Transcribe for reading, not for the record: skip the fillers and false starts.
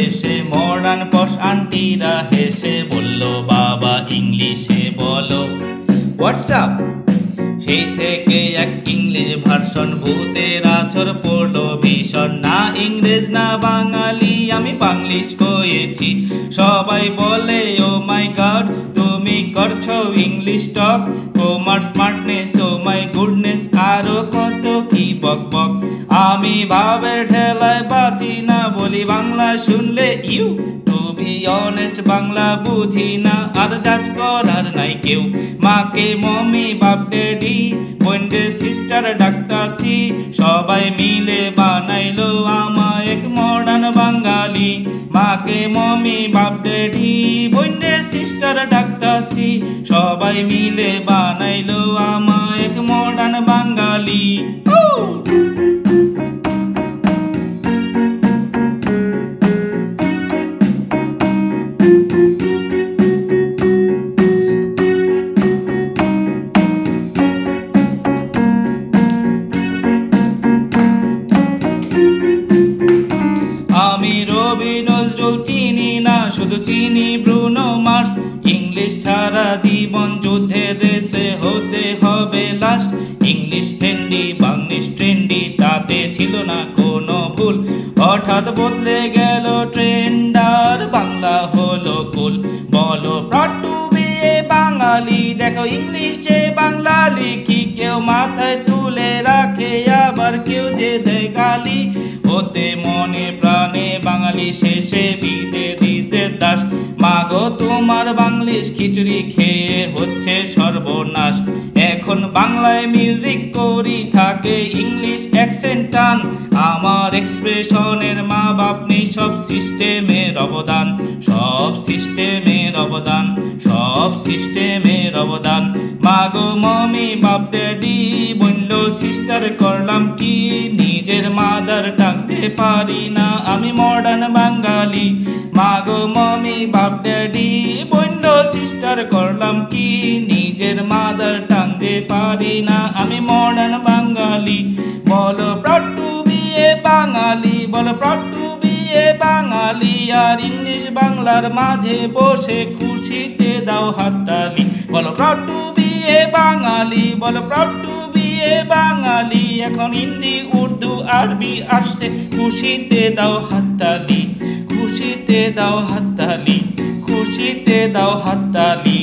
শেষে মডার্ন পশ আন্টিরা হেসে বলল, বাবা ইংলিশে বলো হোয়াটসঅ্যাপ। সেই থেকে এক ইংলিশ ভার্সন ভূতের আছর পড়লো ভীষণ। না ইংরেজ না বাঙালি আমি বাংলিশ হয়েছি। সবাই বলে ও মাই গড তুমি করছো ইংলিশ টক, তোমার স্মার্টনেস ও মাই গুডনেস আরো কত কি বক বক। আমি ভাবের ঠেলায় বাঁচি না, বলি বাংলা শুনলে you to be honest Bangla বুঝি না, আর জাজ করার নাই কেউ। মাকে মমি বাপ ড্যাডি বোনকে সিস্টার ডাকতাছি, সবাই মিলে বানাইলো আমায় এক মডার্ন বাঙালি। মাকে মমি বাপ ড্যাডি বোনকে সিস্টার ডাকতাছি, সবাই মিলে বানাইলো আমায় এক মডার্ন বাঙালি। আমি রবি নজরুল চিনি না, শুধু চিনি ব্রুনো মার্স। ইংলিশ ছাড়া জীবন যুদ্ধের রেসে হতে হবে last. English trendy Banglish trendy তাতে ছিল না কোনো ভুল, হঠাৎ বদলে গেল ট্রেন্ড আর বাংলা হলো কুল। বলো প্রড টু বি এ বাঙালি, দেখো ইংলিশে বাংলা লিখি, কেউ মাথায় তুলে রাখে আবার কেউ যে দেয় গালি। হতে মনে প্রাণে বাঙালি শেষে বিদে দিতে দাস। মাগো তোমার বাংলিশ খিচুড়ি খেয়ে হচ্ছে সর্বনাশ। এখন বাংলায় মিউজিক করি থাকে ইংলিশ অ্যাকসেন্ট টান, আমার এক্সপ্রেশনের মা বাপ নেই, সব সিস্টেমের অবদান, সব সিস্টেমের অবদান, সব সিস্টেমের অবদান। মাগো মমি বাপ ড্যাডি বলল সিস্টার করলাম কি, নিজের মাদার টাংতে পারি না আমি মডার্ন বাঙালি। মাগো মমি বাপ ড্যাডি বলল সিস্টার করলাম কি, নিজের মাদার টাংতে পারি না আমি মডার্ন বাঙালি। বলো প্রড টু বি এ বাঙালি, বলো prod two B A Bangali, R English বাংলার মাঝে বসে খুশিতে দাও হাততালি। বলো প্রড টু বি এ বাঙালি, বলো প্রড টু বি এ বাঙালি, এখন হিন্দি উর্দু আরবি আসছে খুশিতে দাও হাততালি, খুশিতে দাও হাততালি, খুশিতে দাও হাততালি।